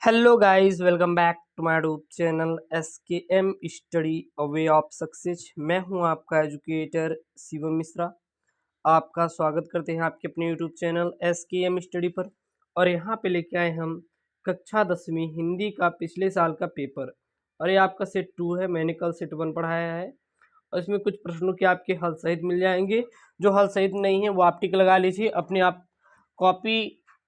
Hello guys, welcome back to my YouTube channel SKM study a way of success. मैं हूं आपका educator Shivam Mishra. आपका स्वागत करते हैं आपके अपने यूट्यूब चैनल SKM स्टडी पर। और यहां पे लेके आए हम कक्षा 10वीं हिंदी का पिछले साल का पेपर। और ये आपका सेट 2 है, मैंने कल सेट 1 पढ़ाया है। और इसमें कुछ प्रश्नों के आपके हल सहित मिल जाएंगे। जो हल सहित नहीं है वो आप टिक लगा लीजिए, अपने आप कॉपी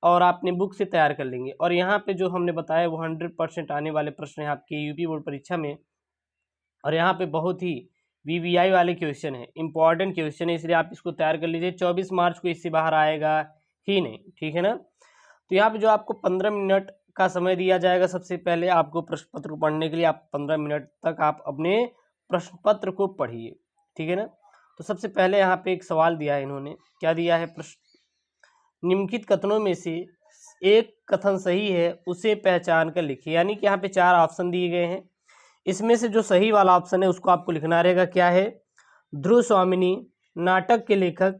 और आपने बुक से तैयार कर लेंगे। और यहाँ पे जो हमने बताया वो 100% आने वाले प्रश्न हैं आपके यूपी बोर्ड परीक्षा में। और यहाँ पे बहुत ही VVI वाले क्वेश्चन है, इंपॉर्टेंट क्वेश्चन है, इसलिए आप इसको तैयार कर लीजिए। 24 मार्च को इससे बाहर आएगा ही नहीं, ठीक है ना। तो यहाँ पे जो आपको 15 मिनट का समय दिया जाएगा। सबसे पहले आपको प्रश्न पत्र को पढ़ने के लिए आप 15 मिनट तक आप अपने प्रश्न पत्र को पढ़िए, ठीक है ना। तो सबसे पहले यहाँ पे एक सवाल दिया है इन्होंने, क्या दिया है प्रश्न, निम्नलिखित कथनों में से एक कथन सही है उसे पहचान कर लिखिए। यानी कि यहाँ पे 4 ऑप्शन दिए गए हैं, इसमें से जो सही वाला ऑप्शन है उसको आपको लिखना रहेगा। क्या है? ध्रुव स्वामिनी नाटक के लेखक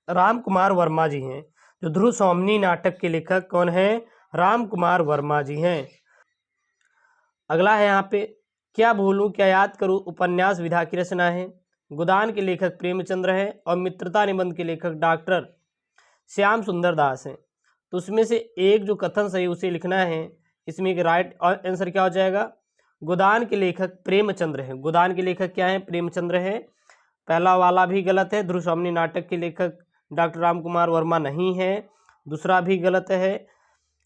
राम कुमार वर्मा जी हैं। जो ध्रुव स्वामिनी नाटक के लेखक कौन है? राम कुमार वर्मा जी हैं। अगला है यहाँ पे, क्या भूलूं क्या याद करूं उपन्यास विधा की रचना है। गोदान के लेखक प्रेमचंद्र है और मित्रता निबंध के लेखक डॉक्टर श्याम सुंदर दास हैं। तो उसमें से एक जो कथन सही उसे लिखना है। इसमें एक राइट आंसर क्या हो जाएगा? गोदान के लेखक प्रेमचंद्र हैं। गोदान के लेखक क्या हैं? प्रेमचंद्र हैं। पहला वाला भी गलत है, ध्रुव स्वामिनी नाटक के लेखक डॉक्टर राम कुमार वर्मा नहीं है। दूसरा भी गलत है,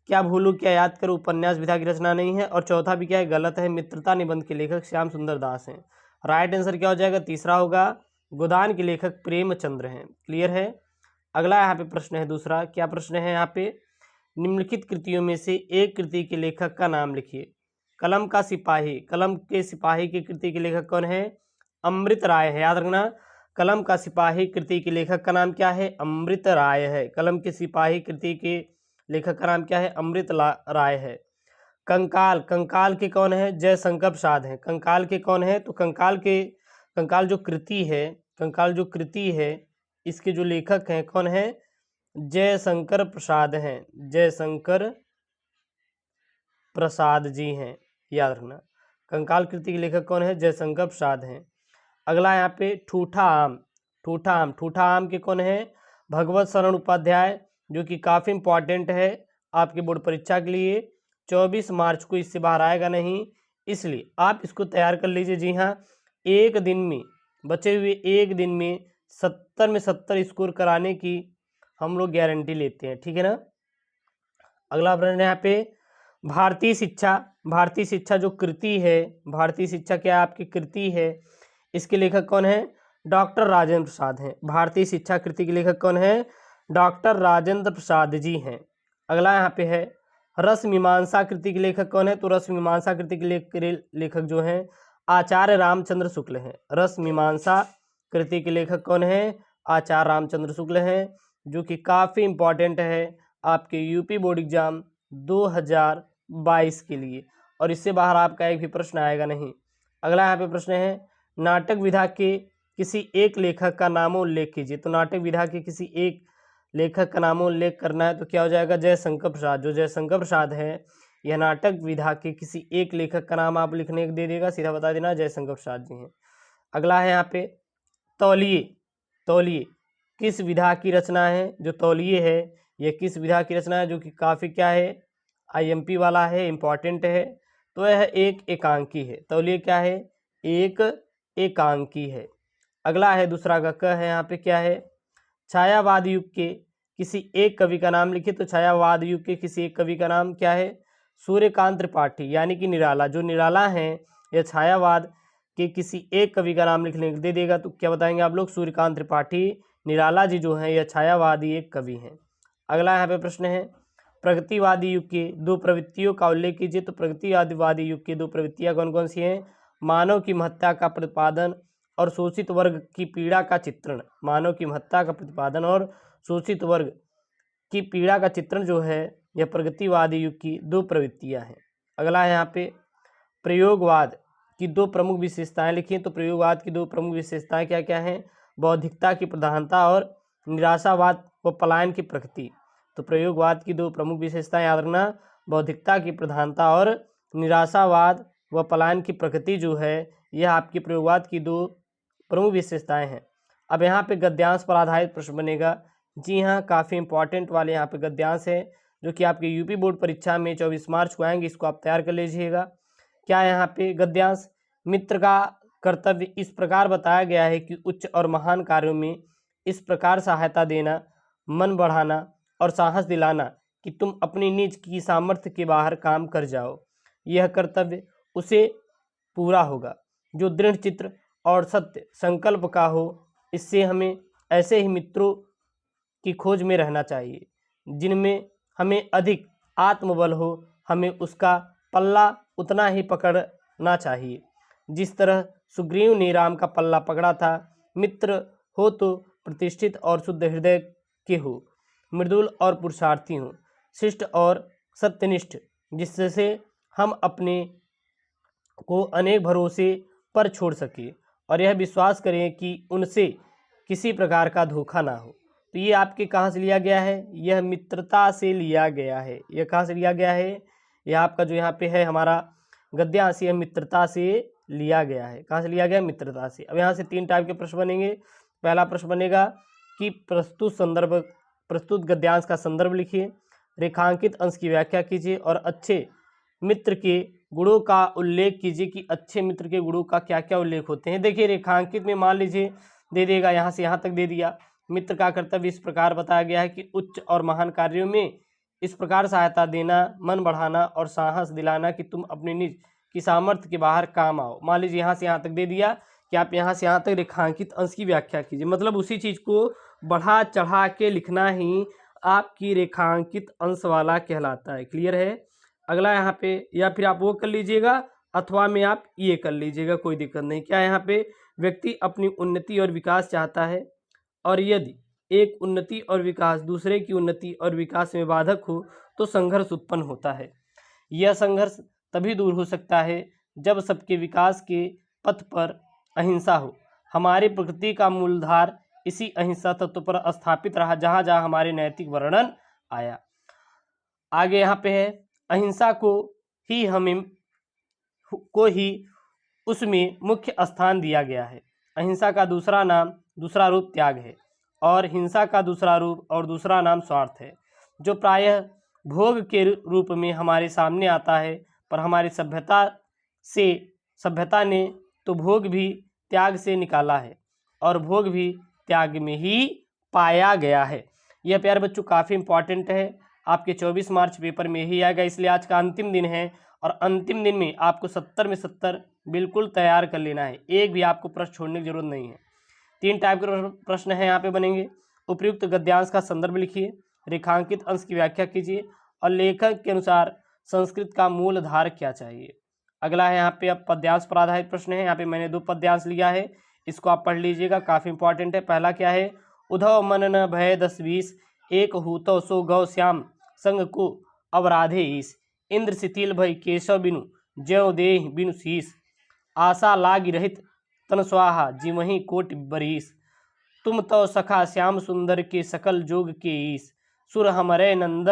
क्या भूलूं क्या याद करूं उपन्यास विधा की रचना नहीं है। और चौथा भी क्या है? गलत है, मित्रता निबंध के लेखक श्याम सुंदर दास हैं। राइट आंसर क्या हो जाएगा? तीसरा होगा, गोदान के लेखक प्रेमचंद्र हैं। क्लियर है। अगला यहाँ पे प्रश्न है दूसरा, क्या प्रश्न है यहाँ पे, निम्नलिखित कृतियों में से एक कृति के लेखक का नाम लिखिए। कलम का सिपाही, कलम के सिपाही की कृति के लेखक कौन है? अमृत राय है। याद रखना, कलम का सिपाही कृति के लेखक का नाम क्या है? अमृत राय है। कलम के सिपाही कृति के लेखक का नाम क्या है? अमृत राय है। कंकाल, कंकाल के कौन है? जयशंकर प्रसाद हैं। कंकाल के कौन है? तो कंकाल जो कृति है, कंकाल जो कृति है इसके जो लेखक हैं कौन है? जयशंकर प्रसाद हैं। जयशंकर प्रसाद जी हैं, याद रखना। कंकाल कृति के लेखक कौन है? जयशंकर प्रसाद हैं। अगला यहाँ पे ठूठा आम, ठूठा आम, ठूठा आम के कौन है? भगवत शरण उपाध्याय, जो कि काफ़ी इंपॉर्टेंट है आपके बोर्ड परीक्षा के लिए। 24 मार्च को इससे बाहर आएगा नहीं, इसलिए आप इसको तैयार कर लीजिए। जी हाँ, एक दिन में, बचे हुए एक दिन में 70 में 70 स्कोर कराने की हम लोग गारंटी लेते हैं, ठीक है ना। अगला प्रश्न यहाँ पे, भारतीय शिक्षा, भारतीय शिक्षा जो कृति है, भारतीय शिक्षा क्या आपकी कृति है, इसके लेखक कौन है? डॉक्टर राजेंद्र प्रसाद हैं। भारतीय शिक्षा कृति के लेखक कौन है? डॉक्टर राजेंद्र प्रसाद जी हैं। अगला यहाँ पे है, रस मीमांसा कृति के लेखक कौन है? तो रस मीमांसा कृति के लेखक जो हैं आचार्य रामचंद्र शुक्ल हैं। रस मीमांसा कृति के लेखक कौन है? आचार्य रामचंद्र शुक्ल हैं, जो कि काफ़ी इंपॉर्टेंट है आपके यूपी बोर्ड एग्जाम 2022 के लिए। और इससे बाहर आपका एक भी प्रश्न आएगा नहीं। अगला यहाँ पे प्रश्न है, नाटक विधा के किसी एक लेखक का नामोल्लेख कीजिए। तो नाटक विधा के किसी एक लेखक का नामोल्लेख करना है तो क्या हो जाएगा? जयशंकर प्रसाद। जो जयशंकर प्रसाद है, यह नाटक विधा के किसी एक लेखक का नाम आप लिखने दे देगा, सीधा बता देना जयशंकर प्रसाद जी हैं। अगला है यहाँ पे, तौलिए, तौलिए किस विधा की रचना है? जो तौलिए है यह किस विधा की रचना है, जो कि काफ़ी क्या है? IMP वाला है, इंपॉर्टेंट है। तो यह एक एकांकी है। तौलिए क्या है? एक एकांकी है। अगला है दूसरा का क है, यहाँ पे क्या है? छायावाद युग के किसी एक कवि का नाम लिखिए। तो छायावाद युग के किसी एक कवि का नाम क्या है? सूर्यकांत त्रिपाठी, यानी कि निराला। जो निराला हैं यह छायावाद के किसी एक कवि का नाम लिखने दे देगा तो क्या बताएंगे आप लोग? सूर्यकांत त्रिपाठी। निराला जी जो हैं यह छायावादी एक कवि हैं। अगला यहाँ पे प्रश्न है, प्रगतिवादी युग के दो प्रवृत्तियों का उल्लेख कीजिए। तो प्रगतिवादी युग की दो प्रवृत्तियाँ कौन कौन सी हैं? मानव की महत्ता का प्रतिपादन और शोषित वर्ग की पीड़ा का चित्रण। मानव की महत्ता का प्रतिपादन और शोषित वर्ग की पीड़ा का चित्रण जो है यह प्रगतिवादी युग की दो प्रवृत्तियाँ हैं। अगला है यहाँ पे, प्रयोगवाद की दो प्रमुख विशेषताएं लिखिए। तो प्रयोगवाद की दो प्रमुख विशेषताएं क्या क्या हैं? बौद्धिकता की प्रधानता और निराशावाद व पलायन की प्रकृति। तो प्रयोगवाद की दो प्रमुख विशेषताएं याद रखना, बौद्धिकता की प्रधानता और निराशावाद व पलायन की प्रकृति जो है, यह आपके प्रयोगवाद की दो प्रमुख विशेषताएं हैं। अब यहाँ पे गद्यांश पर आधारित प्रश्न बनेगा। जी हाँ, काफ़ी इंपॉर्टेंट वाले यहाँ पे गद्यांश है जो कि आपके यूपी बोर्ड परीक्षा में 24 मार्च को आएंगे, इसको आप तैयार कर लीजिएगा। क्या यहाँ पे गद्यांश? मित्र का कर्तव्य इस प्रकार बताया गया है कि उच्च और महान कार्यों में इस प्रकार सहायता देना, मन बढ़ाना और साहस दिलाना कि तुम अपनी निज की सामर्थ्य के बाहर काम कर जाओ। यह कर्तव्य उसे पूरा होगा जो दृढ़ चित्र और सत्य संकल्प का हो। इससे हमें ऐसे ही मित्रों की खोज में रहना चाहिए जिनमें हमें अधिक आत्मबल हो। हमें उसका पल्ला उतना ही पकड़ना चाहिए जिस तरह सुग्रीव ने राम का पल्ला पकड़ा था। मित्र हो तो प्रतिष्ठित और शुद्ध हृदय के हो, मृदुल और पुरुषार्थी हो, शिष्ट और सत्यनिष्ठ, जिससे हम अपने को अनेक भरोसे पर छोड़ सके और यह विश्वास करें कि उनसे किसी प्रकार का धोखा ना हो। तो ये आपके कहाँ से लिया गया है? यह मित्रता से लिया गया है। यह कहाँ से लिया गया है? यह आपका जो यहाँ पे है हमारा गद्यांश, यह मित्रता से लिया गया है। कहाँ से लिया गया? मित्रता से। अब यहाँ से 3 टाइप के प्रश्न बनेंगे। पहला प्रश्न बनेगा कि प्रस्तुत गद्यांश का संदर्भ लिखिए, रेखांकित अंश की व्याख्या कीजिए और अच्छे मित्र के गुणों का उल्लेख कीजिए कि अच्छे मित्र के गुणों का क्या क्या उल्लेख होते हैं। देखिए, रेखांकित में मान लीजिए दे देगा, यहाँ से यहाँ तक दे दिया। मित्र का कर्तव्य इस प्रकार बताया गया है कि उच्च और महान कार्यों में इस प्रकार सहायता देना, मन बढ़ाना और साहस दिलाना कि तुम अपने निज की सामर्थ्य के बाहर काम आओ। मान लीजिए यहाँ से यहाँ तक दे दिया कि आप यहाँ से यहाँ तक रेखांकित अंश की व्याख्या कीजिए, मतलब उसी चीज़ को बढ़ा चढ़ा के लिखना ही आपकी रेखांकित अंश वाला कहलाता है। क्लियर है? अगला यहाँ पे, या फिर आप वो कर लीजिएगा अथवा में आप ये कर लीजिएगा, कोई दिक्कत नहीं। क्या यहाँ पे व्यक्ति अपनी उन्नति और विकास चाहता है और यदि एक उन्नति और विकास दूसरे की उन्नति और विकास में बाधक हो तो संघर्ष उत्पन्न होता है। यह संघर्ष तभी दूर हो सकता है जब सबके विकास के पथ पर अहिंसा हो। हमारी प्रकृति का मूलधार इसी अहिंसा तत्व पर स्थापित रहा जहाँ जहाँ हमारे नैतिक वर्णन आया। आगे यहाँ पे है, अहिंसा को ही उसमें मुख्य स्थान दिया गया है। अहिंसा का दूसरा रूप त्याग है और हिंसा का दूसरा रूप और दूसरा नाम स्वार्थ है, जो प्रायः भोग के रूप में हमारे सामने आता है। पर हमारी सभ्यता ने तो भोग भी त्याग से निकाला है और भोग भी त्याग में ही पाया गया है। यह प्यारे बच्चों काफ़ी इंपॉर्टेंट है, आपके 24 मार्च पेपर में ही आएगा, इसलिए आज का अंतिम दिन है और अंतिम दिन में आपको 70 में 70 बिल्कुल तैयार कर लेना है। एक भी आपको प्रश्न छोड़ने की जरूरत नहीं है। 3 टाइप के प्रश्न हैं यहाँ पे बनेंगे। उपयुक्त गद्यांश का संदर्भ लिखिए, रेखांकित अंश की व्याख्या कीजिए और लेखक के अनुसार संस्कृत का मूलधार क्या चाहिए। अगला है यहाँ पे अब पद्यांश पर आधारित प्रश्न है। यहाँ पे मैंने 2 पद्यांश लिया है, इसको आप पढ़ लीजिएगा, काफ़ी इंपॉर्टेंट है। पहला क्या है? उधव मन न भय 10-20, एक हूतो सो गौ श्याम संग को अवराधे ईस। इंद्र शिथिल भय केशव बिनु ज्यों देह बिनु शीस। आशा लाग रहित तन स्वाहा जिमहि कोटि बरीस। तुम तो सखा श्याम सुंदर के सकल जोग के ईस। सुर हमरे नंद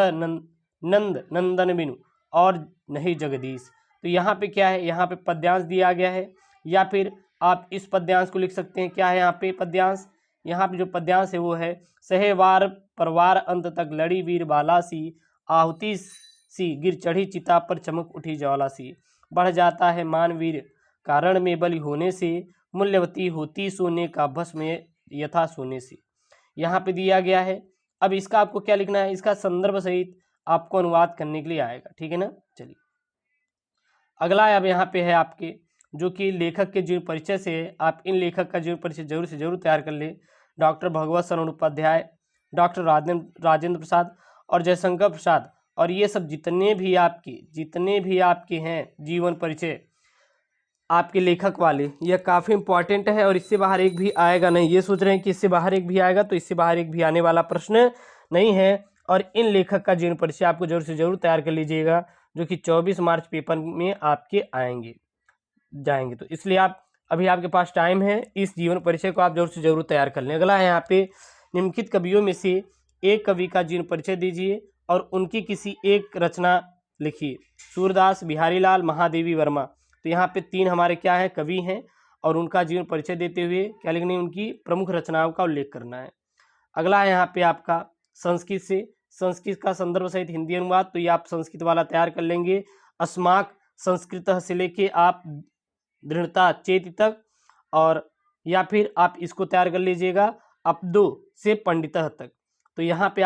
नंदन बिनु और नहीं जगदीश। तो यहाँ पे क्या है? यहाँ पे पद्यांश दिया गया है, या फिर आप इस पद्यांश को लिख सकते हैं। क्या है यहाँ पे पद्यांश? यहाँ पे जो पद्यांश है वो है, सहे वार परवार अंत तक लड़ी वीर बाला सी। आहुति सी गिर चढ़ी चिता पर चमक उठी ज्वाला सी। बढ़ जाता है मान वीर कारण में बलि होने से। मूल्यवती होती सोने का भस्म यथा सोने से। यहाँ पे दिया गया है। अब इसका आपको क्या लिखना है? इसका संदर्भ सहित आपको अनुवाद करने के लिए आएगा, ठीक है ना। चलिए अगला अब यहाँ पे है आपके, जो कि लेखक के जीवन परिचय से है। आप इन लेखक का जीवन परिचय जरूर से जरूर तैयार कर ले। डॉक्टर भगवत शरण उपाध्याय, डॉक्टर राजेंद्र प्रसाद और जयशंकर प्रसाद, और ये सब जितने भी आपके हैं जीवन परिचय आपके लेखक वाले, यह काफ़ी इंपॉर्टेंट है और इससे बाहर एक भी आएगा नहीं। ये सोच रहे हैं कि इससे बाहर एक भी आएगा, तो इससे बाहर एक भी आने वाला प्रश्न नहीं है। और इन लेखक का जीवन परिचय आपको जरूर से जरूर तैयार कर लीजिएगा, जो कि 24 मार्च पेपर में आपके जाएंगे। तो इसलिए आप अभी आपके पास टाइम है, इस जीवन परिचय को आप जरूर से जरूर तैयार कर लें। अगला है यहाँ पे, निम्नलिखित कवियों में से एक कवि का जीवन परिचय दीजिए और उनकी किसी एक रचना लिखिए। सूरदास, बिहारी लाल, महादेवी वर्मा। तो यहाँ पे 3 हमारे क्या हैं, कवि हैं, और उनका जीवन परिचय देते हुए क्या लिखना है, उनकी प्रमुख रचनाओं का उल्लेख करना है। अगला है यहाँ पे आपका संस्कृत से, संस्कृत का संदर्भ सहित हिंदी अनुवाद। तो ये आप संस्कृत वाला तैयार कर लेंगे। अस्माक संस्कृतः से लेके आप दृढ़ता चेत तक, और या फिर आप इसको तैयार कर लीजिएगा अपदो से पंडितः तक। तो यहाँ पे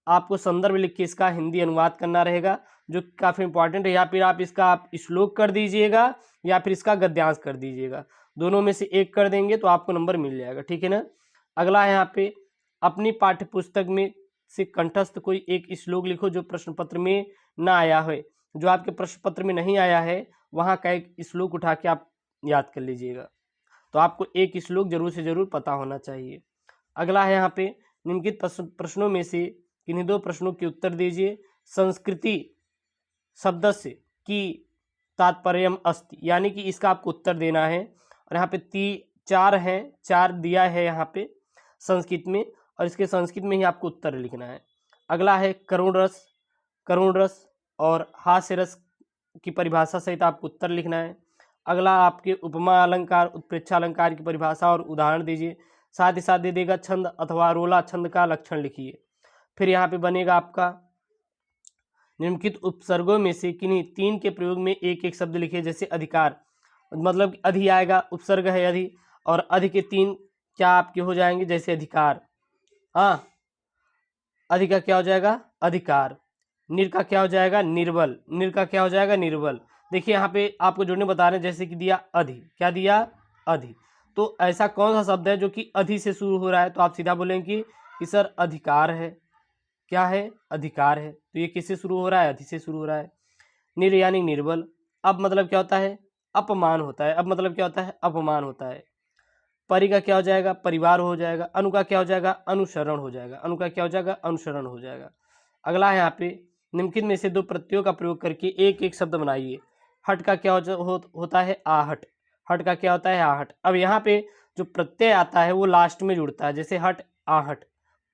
आपको संदर्भ लिख के इसका हिंदी अनुवाद करना रहेगा, जो काफ़ी इंपॉर्टेंट है। या फिर आप इसका आप श्लोक कर दीजिएगा या फिर इसका गद्यांश कर दीजिएगा, दोनों में से एक कर देंगे तो आपको नंबर मिल जाएगा, ठीक है ना। अगला है यहाँ पे अपनी पाठ्य पुस्तक में से कंठस्थ कोई एक श्लोक लिखो जो प्रश्न पत्र में ना आया है। जो आपके प्रश्न पत्र में नहीं आया है वहाँ का एक श्लोक उठा के आप याद कर लीजिएगा। तो आपको एक श्लोक जरूर से जरूर पता होना चाहिए। अगला है यहाँ पे निम्नलिखित प्रश्नों में से किन्हीं 2 प्रश्नों के उत्तर दीजिए। संस्कृति शब्द से की तात्पर्यम अस्ति, यानी कि इसका आपको उत्तर देना है। और यहाँ पे 4 हैं, 4 दिया है यहाँ पे संस्कृत में, और इसके संस्कृत में ही आपको उत्तर लिखना है। अगला है करुण रस, करुण रस और हास्य रस की परिभाषा सहित आपको उत्तर लिखना है। अगला आपके उपमा अलंकार, उत्प्रेक्षा अलंकार की परिभाषा और उदाहरण दीजिए। साथ ही साथ दे देगा छंद अथवा रोला छंद का लक्षण लिखिए। फिर यहाँ पे बनेगा आपका निम्नलिखित उपसर्गों में से किन्हीं 3 के प्रयोग में एक एक शब्द लिखिए। जैसे अधिकार, मतलब अधि आएगा, उपसर्ग है अधि, और अधि के 3 क्या आपके हो जाएंगे, जैसे अधिकार। हाँ, अधि का क्या हो जाएगा, अधिकार। निर का क्या हो जाएगा, निर्बल। निर का क्या हो जाएगा, निर्बल। देखिए यहाँ पे आपको जोड़ने बता रहे हैं, जैसे कि दिया अधि, क्या दिया, अधि। तो ऐसा कौन सा शब्द है जो कि अधि से शुरू हो रहा है, तो आप सीधा बोलेंगे कि सर अधिकार है। क्या है, अधिकार है। तो ये किससे शुरू हो रहा है, अधि से शुरू हो रहा है। निर यानी निर्बल। अब मतलब क्या होता है, अपमान होता है। अब मतलब क्या होता है, अपमान होता है। परि का क्या हो जाएगा, परिवार हो जाएगा। अनु का क्या हो जाएगा, अनुसरण हो जाएगा। अनु का क्या हो जाएगा, अनुसरण हो जाएगा। अगला है यहाँ पे निम्नलिखित में से 2 प्रत्ययों का प्रयोग करके एक एक शब्द बनाइए। हट का क्या होता है, आहट। हट का क्या होता है, आहट। अब यहाँ पे जो प्रत्यय आता है वो लास्ट में जुड़ता है, जैसे हट, आहट।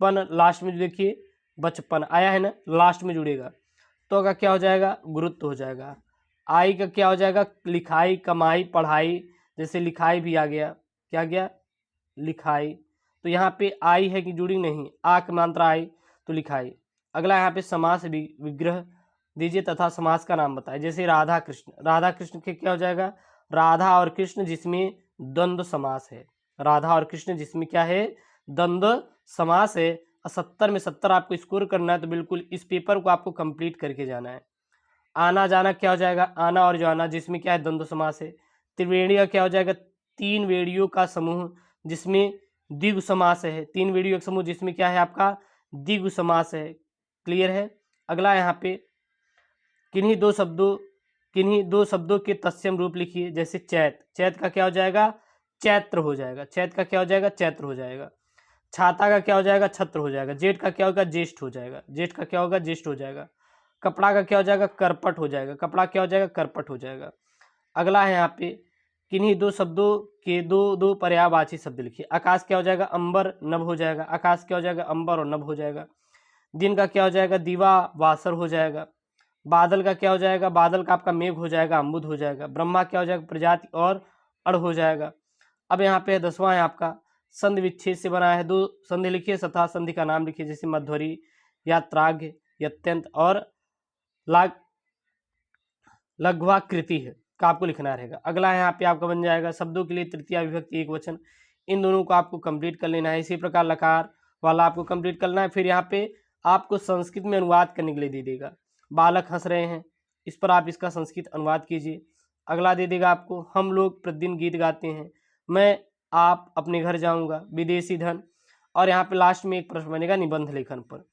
पन लास्ट में देखिए, बचपन आया है ना, लास्ट में जुड़ेगा। तो का क्या हो जाएगा, गुरुत्व हो जाएगा। आई का क्या हो जाएगा, लिखाई, कमाई, पढ़ाई। जैसे लिखाई भी आ गया, क्या गया, लिखाई। तो यहाँ पे आई है कि जुड़ी नहीं, आ की मात्रा आई, तो लिखाई। अगला यहाँ पे समास विग्रह दीजिए तथा समास का नाम बताए। जैसे राधा कृष्ण, राधा कृष्ण के क्या हो जाएगा, राधा और कृष्ण जिसमें द्वंद्व समास है। राधा और कृष्ण जिसमें क्या है, द्वंद्व समास है। 70 में 70 आपको स्कोर करना है, तो बिल्कुल इस पेपर को आपको कंप्लीट करके जाना है। आना जाना क्या हो जाएगा, आना और जाना जिसमें क्या है, द्वंद्व समास है। त्रिवेणी का क्या हो जाएगा, 3 वेड़ियों का समूह जिसमें द्विगु समास है। 3 वेड़ियों का समूह जिसमें क्या है आपका, द्विगु समास है। क्लियर है। अगला यहाँ पे किन्हीं दो शब्दों के तत्सम रूप लिखिए। जैसे चैत, चैत का क्या हो जाएगा, चैत्र हो जाएगा। चैत का क्या हो जाएगा, चैत्र हो जाएगा। छाता का क्या हो जाएगा, छत्र हो जाएगा। जेठ का क्या होगा, ज्येष्ठ हो जाएगा। जेठ का क्या होगा, ज्येष्ठ हो जाएगा। कपड़ा का क्या हो जाएगा, करपट हो जाएगा। कपड़ा क्या हो जाएगा, करपट हो जाएगा। अगला है यहाँ पे किन्हीं 2 शब्दों के दो पर्यायवाची शब्द लिखिए। आकाश क्या हो जाएगा, अंबर, नभ हो जाएगा। आकाश क्या हो जाएगा, अंबर और नभ हो जाएगा। दिन का क्या हो जाएगा, दीवा, वासर हो जाएगा। बादल का क्या हो जाएगा, बादल का आपका मेघ हो जाएगा, अम्बुद हो जाएगा। ब्रह्मा क्या हो जाएगा, प्रजाति और अड़ हो जाएगा। अब यहाँ पे 10वां है आपका संधि विच्छेद से बना है। 2 संधि लिखिए तथा संधि का नाम लिखिए। जैसे मध्वरी, यात्राघ्य, यत्यंत और लघ्वाकृति है का आपको लिखना रहेगा। अगला यहाँ पे आपका बन जाएगा शब्दों के लिए तृतीया विभक्ति एकवचन। इन दोनों को आपको कंप्लीट कर लेना है। इसी प्रकार लकार वाला आपको कंप्लीट करना है। फिर यहाँ पे आपको संस्कृत में अनुवाद करने के लिए दे देगा। बालक हंस रहे हैं, इस पर आप इसका संस्कृत अनुवाद कीजिए। अगला दे देगा आपको हम लोग प्रतिदिन गीत गाते हैं, मैं आप अपने घर जाऊंगा, विदेशी धन। और यहाँ पे लास्ट में एक प्रश्न बनेगा निबंध लेखन पर।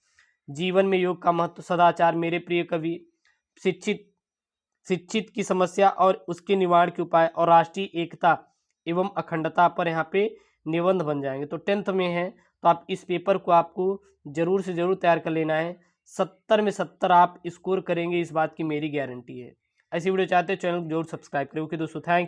जीवन में योग का महत्व, सदाचार, मेरे प्रिय कवि, शिक्षित की समस्या और उसके निवारण के उपाय, और राष्ट्रीय एकता एवं अखंडता पर यहाँ पे निबंध बन जाएंगे। तो 10th में है तो आप इस पेपर को आपको जरूर से जरूर तैयार कर लेना है। 70 में 70 आप स्कोर करेंगे, इस बात की मेरी गारंटी है। ऐसी वीडियो चाहते हो चैनल को जरूर सब्सक्राइब करें। ओके दोस्तों, थैंक